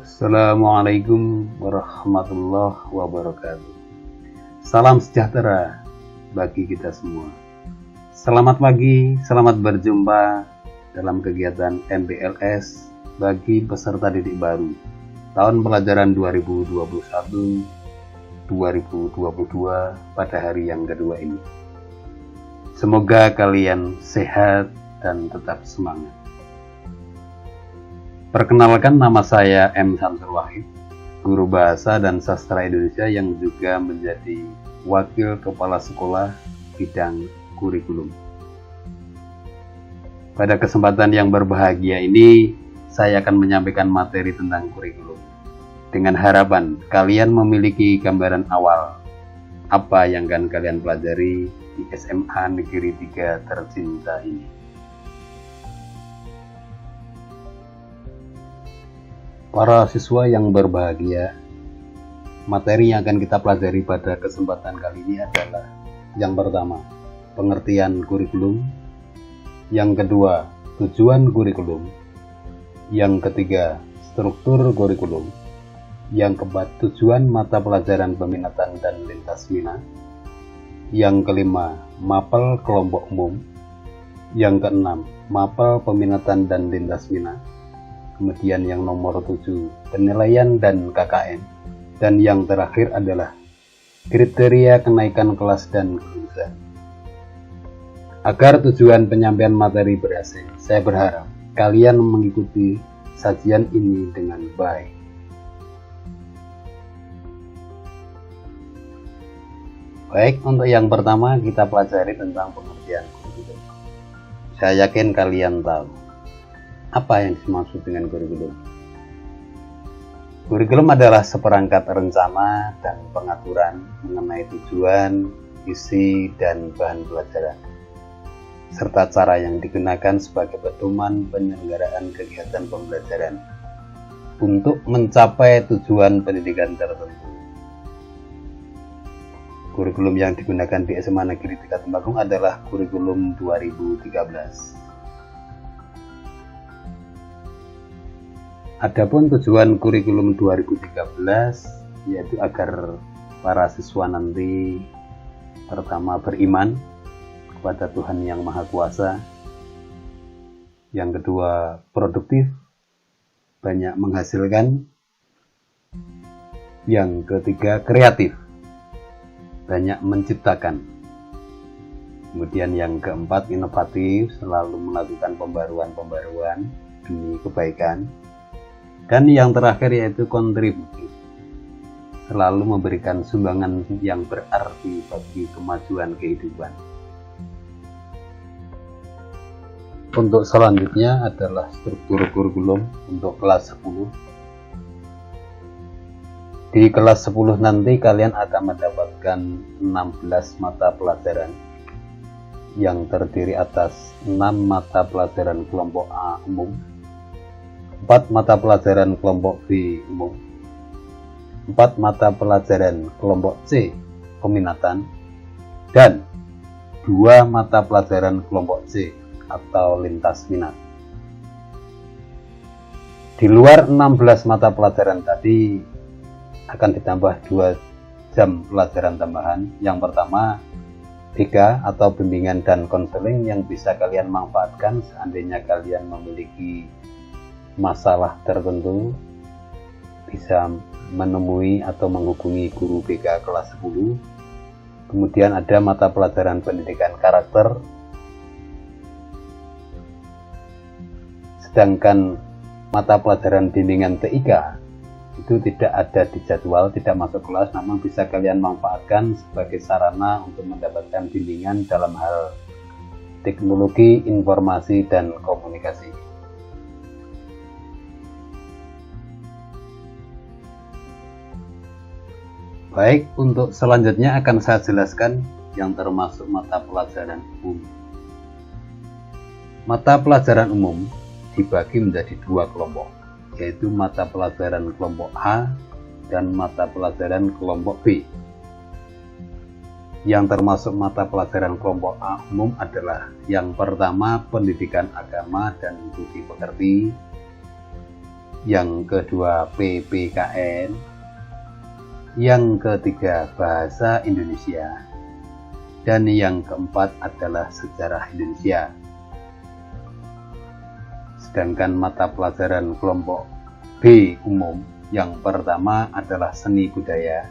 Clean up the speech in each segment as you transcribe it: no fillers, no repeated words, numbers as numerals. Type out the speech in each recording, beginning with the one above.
Assalamualaikum warahmatullahi wabarakatuh. Salam sejahtera bagi kita semua. Selamat pagi, selamat berjumpa dalam kegiatan MBLS bagi peserta didik baru tahun pelajaran 2021-2022 pada hari yang kedua ini. Semoga kalian sehat dan tetap semangat. Perkenalkan, nama saya M. Samsul Wahid, guru bahasa dan sastra Indonesia yang juga menjadi wakil kepala sekolah bidang kurikulum. Pada kesempatan yang berbahagia ini, saya akan menyampaikan materi tentang kurikulum. Dengan harapan kalian memiliki gambaran awal apa yang akan kalian pelajari di SMA Negeri 3 tercinta ini. Para siswa yang berbahagia, materi yang akan kita pelajari pada kesempatan kali ini adalah yang pertama, pengertian kurikulum, yang kedua, tujuan kurikulum, yang ketiga, struktur kurikulum, yang keempat, tujuan mata pelajaran peminatan dan lintas minat, yang kelima, mapel kelompok umum, yang keenam, mapel peminatan dan lintas minat, kemudian yang nomor 7, penilaian dan KKN, dan yang terakhir adalah kriteria kenaikan kelas dan kelulusan. Agar tujuan penyampaian materi berhasil, saya berharap kalian mengikuti sajian ini dengan baik. Baik, untuk yang pertama kita pelajari tentang pengertian kurikulum. Saya yakin kalian tahu apa yang dimaksud dengan kurikulum. Kurikulum adalah seperangkat rencana dan pengaturan mengenai tujuan, isi, dan bahan pelajaran, serta cara yang digunakan sebagai pedoman penyelenggaraan kegiatan pembelajaran untuk mencapai tujuan pendidikan tertentu. Kurikulum yang digunakan di SMA Negeri 3 Tembagung adalah kurikulum 2013. Adapun tujuan kurikulum 2013 yaitu agar para siswa nanti pertama beriman kepada Tuhan Yang Maha Kuasa, yang kedua produktif, banyak menghasilkan, yang ketiga kreatif, banyak menciptakan, kemudian yang keempat inovatif, selalu melakukan pembaruan-pembaruan demi kebaikan, dan yang terakhir yaitu kontributif, selalu memberikan sumbangan yang berarti bagi kemajuan kehidupan. Untuk selanjutnya adalah struktur kurikulum untuk kelas 10. Di kelas 10 nanti kalian akan mendapatkan 16 mata pelajaran yang terdiri atas 6 mata pelajaran kelompok A umum, 4 mata pelajaran kelompok B umum, 4 mata pelajaran kelompok C peminatan, dan 2 mata pelajaran kelompok C atau lintas minat. Di luar 16 mata pelajaran tadi akan ditambah 2 jam pelajaran tambahan. Yang pertama, BK atau bimbingan dan konseling yang bisa kalian manfaatkan seandainya kalian memiliki masalah tertentu, bisa menemui atau menghubungi guru BK kelas 10. Kemudian ada mata pelajaran pendidikan karakter, sedangkan mata pelajaran bimbingan TIK itu tidak ada di jadwal, tidak masuk kelas, namun bisa kalian manfaatkan sebagai sarana untuk mendapatkan bimbingan dalam hal teknologi, informasi, dan komunikasi. Baik, untuk selanjutnya akan saya jelaskan yang termasuk mata pelajaran umum. Mata pelajaran umum dibagi menjadi 2 kelompok, yaitu mata pelajaran kelompok A dan mata pelajaran kelompok B. Yang termasuk mata pelajaran kelompok A umum adalah yang pertama pendidikan agama dan budi pekerti, yang kedua PPKN, yang ketiga Bahasa Indonesia, dan yang keempat adalah Sejarah Indonesia. Sedangkan mata pelajaran kelompok B umum yang pertama adalah Seni Budaya,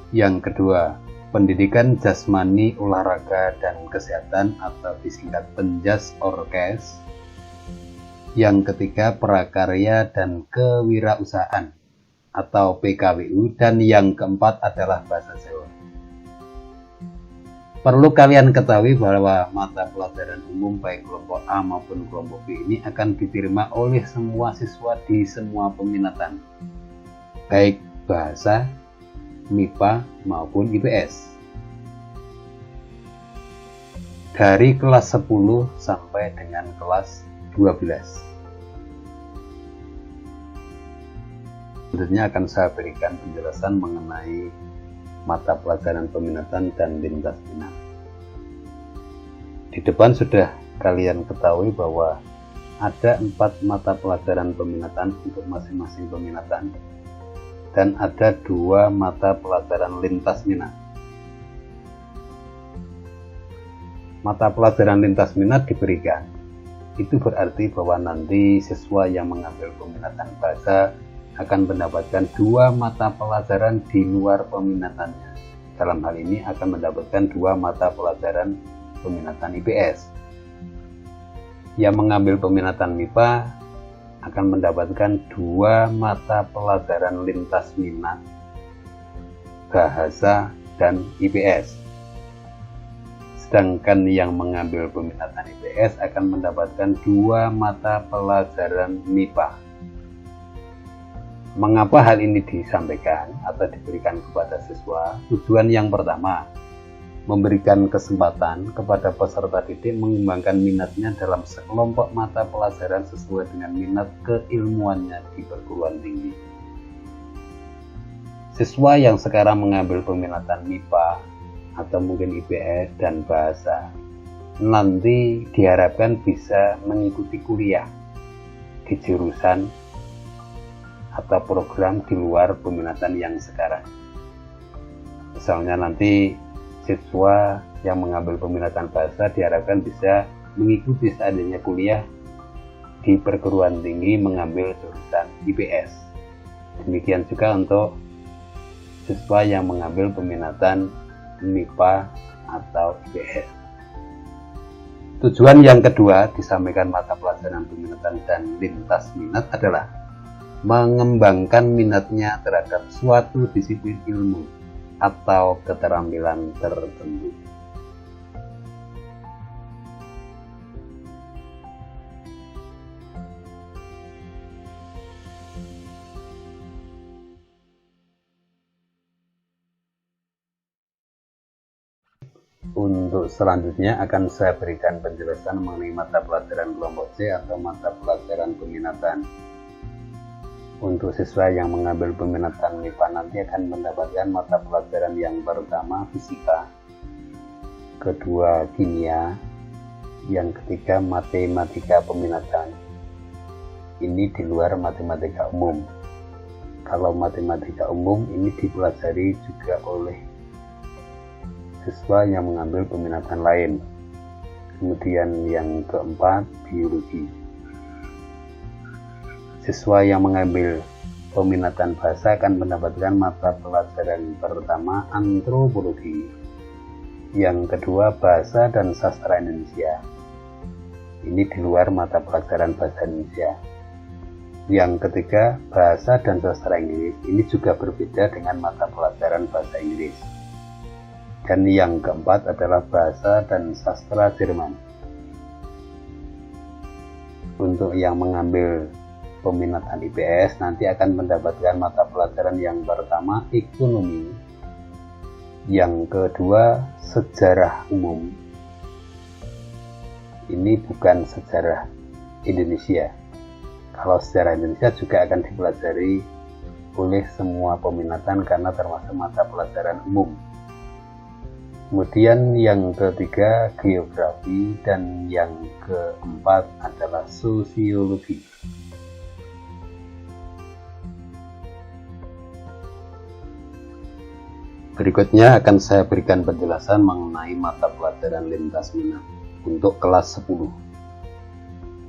yang kedua Pendidikan Jasmani, Olahraga, dan Kesehatan atau disingkat Penjas Orkes, yang ketiga Prakarya dan Kewirausahaan atau PKWU, dan yang keempat adalah Bahasa Jawa. Perlu kalian ketahui bahwa mata pelajaran umum baik kelompok A maupun kelompok B ini akan diterima oleh semua siswa di semua peminatan, baik bahasa, MIPA maupun IPS, dari kelas 10 sampai dengan kelas 12. Selanjutnya akan saya berikan penjelasan mengenai mata pelajaran peminatan dan lintas minat. Di depan sudah kalian ketahui bahwa ada 4 mata pelajaran peminatan untuk masing-masing peminatan, dan ada 2 mata pelajaran lintas minat. Mata pelajaran lintas minat diberikan, itu berarti bahwa nanti siswa yang mengambil peminatan bahasa akan mendapatkan 2 mata pelajaran di luar peminatannya. Dalam hal ini akan mendapatkan 2 mata pelajaran peminatan IPS. Yang mengambil peminatan MIPA akan mendapatkan 2 mata pelajaran lintas minat, bahasa, dan IPS. Sedangkan yang mengambil peminatan IPS akan mendapatkan 2 mata pelajaran MIPA. Mengapa hal ini disampaikan atau diberikan kepada siswa? Tujuan yang pertama, memberikan kesempatan kepada peserta didik mengembangkan minatnya dalam sekelompok mata pelajaran sesuai dengan minat keilmuannya di perguruan tinggi. Siswa yang sekarang mengambil peminatan MIPA atau mungkin IPS dan bahasa, nanti diharapkan bisa mengikuti kuliah di jurusan atau program di luar peminatan yang sekarang. Misalnya nanti siswa yang mengambil peminatan bahasa diharapkan bisa mengikuti seandainya kuliah di perguruan tinggi mengambil jurusan IPS. Demikian juga untuk siswa yang mengambil peminatan MIPA atau IPS. Tujuan yang kedua disampaikan mata pelajaran peminatan dan lintas minat adalah mengembangkan minatnya terhadap suatu disiplin ilmu atau keterampilan tertentu. Untuk selanjutnya akan saya berikan penjelasan mengenai mata pelajaran kelompok C atau mata pelajaran peminatan. Untuk siswa yang mengambil peminatan MIPA nanti akan mendapatkan mata pelajaran yang pertama fisika, kedua kimia, yang ketiga matematika peminatan. Ini di luar matematika umum. Kalau matematika umum ini dipelajari juga oleh siswa yang mengambil peminatan lain. Kemudian yang keempat, biologi. Siswa yang mengambil peminatan bahasa akan mendapatkan mata pelajaran pertama antropologi, yang kedua bahasa dan sastra Indonesia. Ini di luar mata pelajaran bahasa Indonesia. Yang ketiga bahasa dan sastra Inggris. Ini juga berbeda dengan mata pelajaran bahasa Inggris. Dan yang keempat adalah bahasa dan sastra Jerman. Untuk yang mengambil peminatan IPS nanti akan mendapatkan mata pelajaran yang pertama ekonomi, yang kedua sejarah umum. Ini bukan sejarah Indonesia. Kalau sejarah Indonesia juga akan dipelajari oleh semua peminatan karena termasuk mata pelajaran umum. Kemudian yang ketiga geografi, dan yang keempat adalah sosiologi. Berikutnya akan saya berikan penjelasan mengenai mata pelajaran lintas minat untuk kelas 10.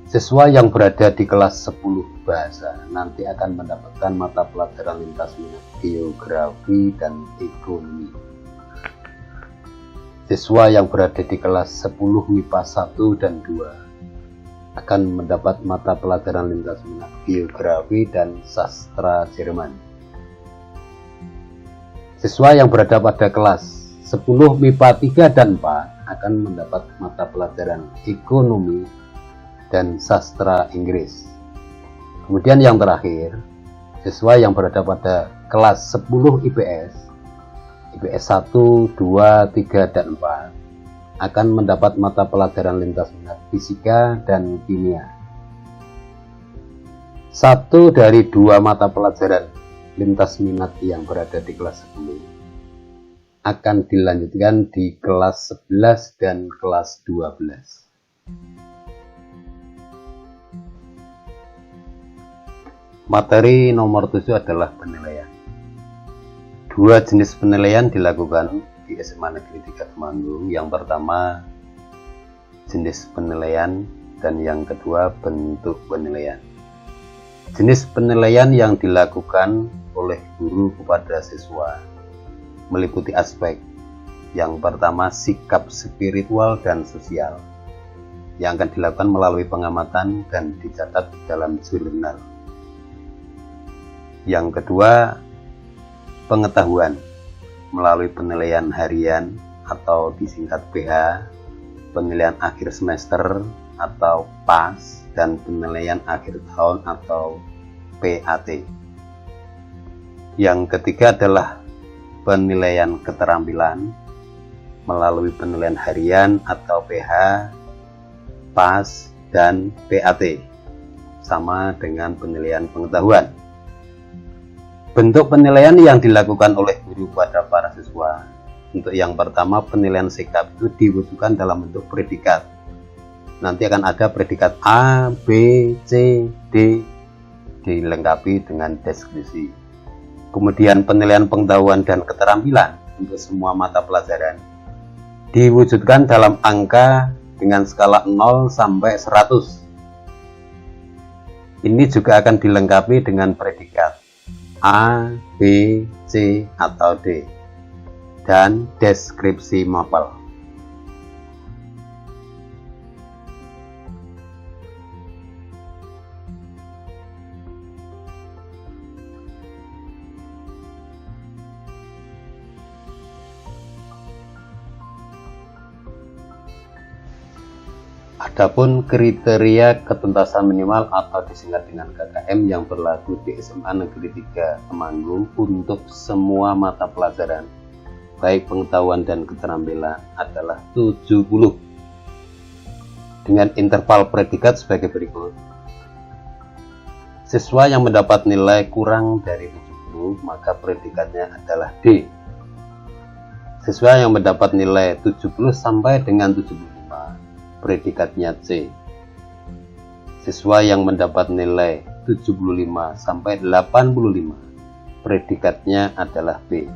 Siswa yang berada di kelas 10 bahasa nanti akan mendapatkan mata pelajaran lintas minat geografi dan ekonomi. Siswa yang berada di kelas 10 MIPA 1 dan 2 akan mendapat mata pelajaran lintas minat geografi dan sastra Jerman. Siswa yang berada pada kelas 10 MIPA 3 dan 4 akan mendapat mata pelajaran ekonomi dan sastra Inggris. Kemudian yang terakhir, siswa yang berada pada kelas 10 IPS 1, 2, 3, dan 4 akan mendapat mata pelajaran lintas minat fisika dan kimia. Satu dari dua mata pelajaran lintas minat yang berada di kelas 10 akan dilanjutkan di kelas 11 dan kelas 12. Materi nomor 7 adalah penilaian. Dua jenis penilaian dilakukan di SMA Negeri 3 Temanggung. Yang pertama jenis penilaian dan yang kedua bentuk penilaian. Jenis penilaian yang dilakukan oleh guru kepada siswa meliputi aspek yang pertama sikap spiritual dan sosial yang akan dilakukan melalui pengamatan dan dicatat dalam jurnal. Yang kedua, pengetahuan melalui penilaian harian atau disingkat PH, penilaian akhir semester atau PAS, dan penilaian akhir tahun atau PAT. Yang ketiga adalah penilaian keterampilan melalui penilaian harian atau PH, PAS, dan PAT, sama dengan penilaian pengetahuan. Bentuk penilaian yang dilakukan oleh guru pada para siswa. Untuk yang pertama, penilaian sikap itu diwujudkan dalam bentuk predikat. Nanti akan ada predikat A, B, C, D, dilengkapi dengan deskripsi. Kemudian penilaian pengetahuan dan keterampilan untuk semua mata pelajaran diwujudkan dalam angka dengan skala 0 sampai 100. Ini juga akan dilengkapi dengan predikat A, B, C, atau D, dan deskripsi mapel. Adapun kriteria ketuntasan minimal atau disingkat dengan KKM yang berlaku di SMA Negeri 3 Temanggung untuk semua mata pelajaran baik pengetahuan dan keterampilan adalah 70 dengan interval predikat sebagai berikut. Siswa yang mendapat nilai kurang dari 70 maka predikatnya adalah D. Siswa yang mendapat nilai 70 sampai dengan 75 predikatnya C. Siswa yang mendapat nilai 75 sampai 85 predikatnya adalah B.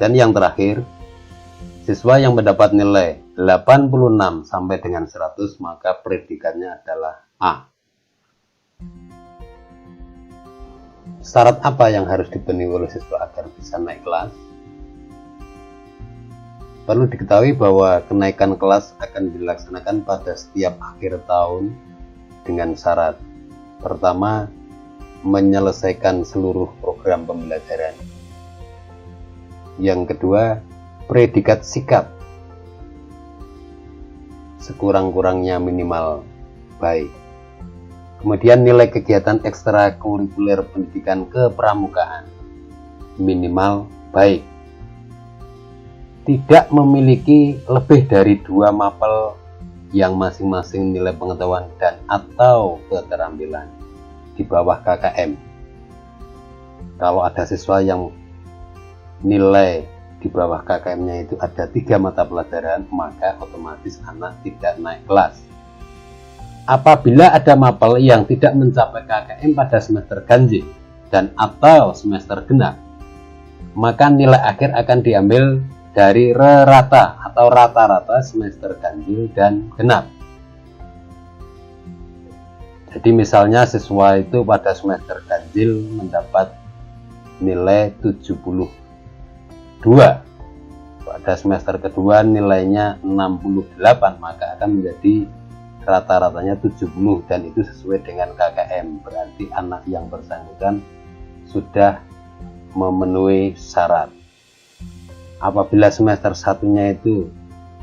Dan yang terakhir, siswa yang mendapat nilai 86 sampai dengan 100 maka predikatnya adalah A. Syarat apa yang harus dipenuhi oleh siswa agar bisa naik kelas? Perlu diketahui bahwa kenaikan kelas akan dilaksanakan pada setiap akhir tahun dengan syarat. Pertama, menyelesaikan seluruh program pembelajaran. Yang kedua, predikat sikap. Sekurang-kurangnya minimal baik. Kemudian nilai kegiatan ekstrakurikuler pendidikan kepramukaan minimal baik. Tidak memiliki lebih dari 2 mapel yang masing-masing nilai pengetahuan dan atau keterampilan di bawah KKM. Kalau ada siswa yang nilai di bawah KKM-nya itu ada 3 mata pelajaran, maka otomatis anak tidak naik kelas. Apabila ada mapel yang tidak mencapai KKM pada semester ganjil dan atau semester genap, maka nilai akhir akan diambil dari rata atau rata-rata semester ganjil dan genap. Jadi misalnya siswa itu pada semester ganjil mendapat nilai 72, pada semester kedua nilainya 68, maka akan menjadi rata-ratanya 70, dan itu sesuai dengan KKM. Berarti anak yang bersangkutan sudah memenuhi syarat. Apabila semester satunya itu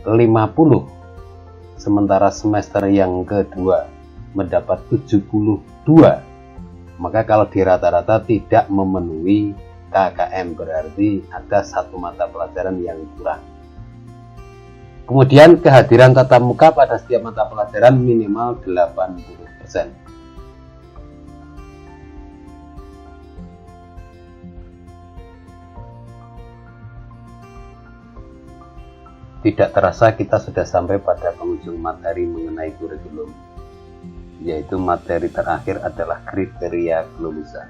50, sementara semester yang kedua mendapat 72, maka kalau di rata-rata tidak memenuhi KKM, berarti ada satu mata pelajaran yang kurang. Kemudian kehadiran tatap muka pada setiap mata pelajaran minimal 80%. Tidak terasa kita sudah sampai pada penghujung materi mengenai kurikulum, yaitu materi terakhir adalah kriteria kelulusan.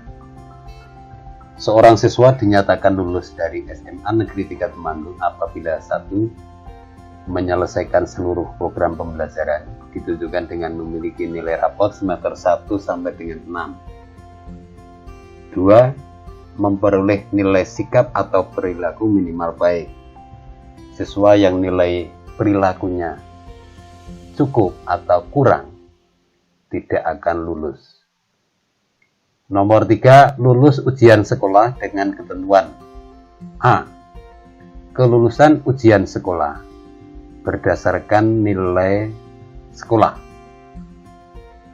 Seorang siswa dinyatakan lulus dari SMA Negeri 3 Temanggung apabila 1. Menyelesaikan seluruh program pembelajaran ditujukan dengan memiliki nilai rapot semester 1 sampai dengan 6. 2. Memperoleh nilai sikap atau perilaku minimal baik. Siswa yang nilai perilakunya cukup atau kurang tidak akan lulus. Nomor 3, lulus ujian sekolah dengan ketentuan. A. Kelulusan ujian sekolah berdasarkan nilai sekolah.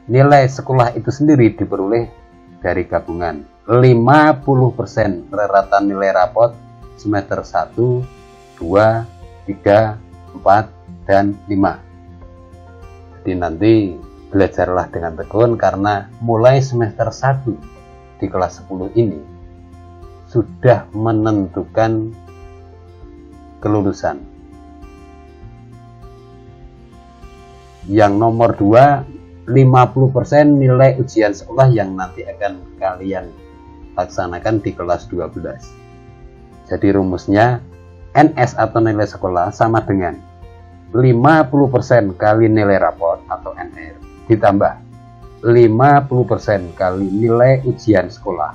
Nilai sekolah itu sendiri diperoleh dari gabungan 50% rata nilai rapot semester 1, 2, 3, 4, dan 5. Jadi nanti belajarlah dengan tekun, karena mulai semester 1 di kelas 10 ini sudah menentukan kelulusan. Yang nomor 2, 50% nilai ujian sekolah yang nanti akan kalian laksanakan di kelas 12. Jadi rumusnya NS atau nilai sekolah sama dengan 50% kali nilai raport atau NR ditambah 50% kali nilai ujian sekolah.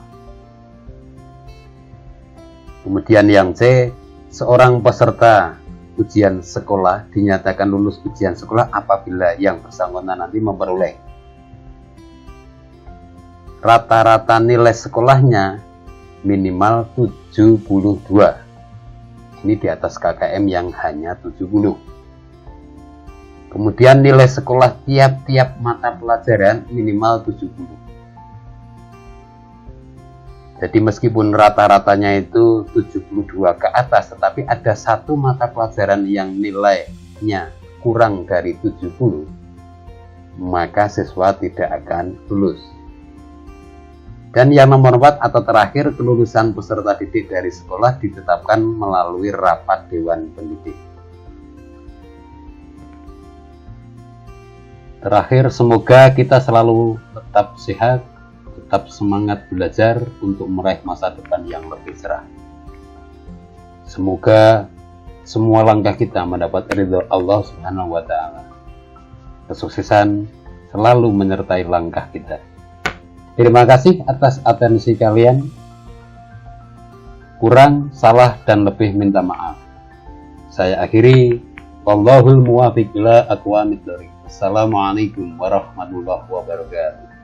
Kemudian yang C, seorang peserta ujian sekolah dinyatakan lulus ujian sekolah apabila yang bersangkutan nanti memperoleh rata-rata nilai sekolahnya minimal 72. Ini di atas KKM yang hanya 70. Kemudian nilai sekolah tiap-tiap mata pelajaran minimal 70. Jadi meskipun rata-ratanya itu 72 ke atas, tetapi ada satu mata pelajaran yang nilainya kurang dari 70, maka siswa tidak akan lulus. Dan yang nomor 4 atau terakhir, kelulusan peserta didik dari sekolah ditetapkan melalui rapat Dewan Pendidik. Terakhir, semoga kita selalu tetap sehat, tetap semangat belajar untuk meraih masa depan yang lebih cerah. Semoga semua langkah kita mendapat ridho Allah Subhanahu wa Ta'ala. Kesuksesan selalu menyertai langkah kita. Terima kasih atas atensi kalian. Kurang, salah, dan lebih minta maaf. Saya akhiri. Wallahul muwaffiq ila aqwamit thoriq. Assalamualaikum warahmatullahi wabarakatuh.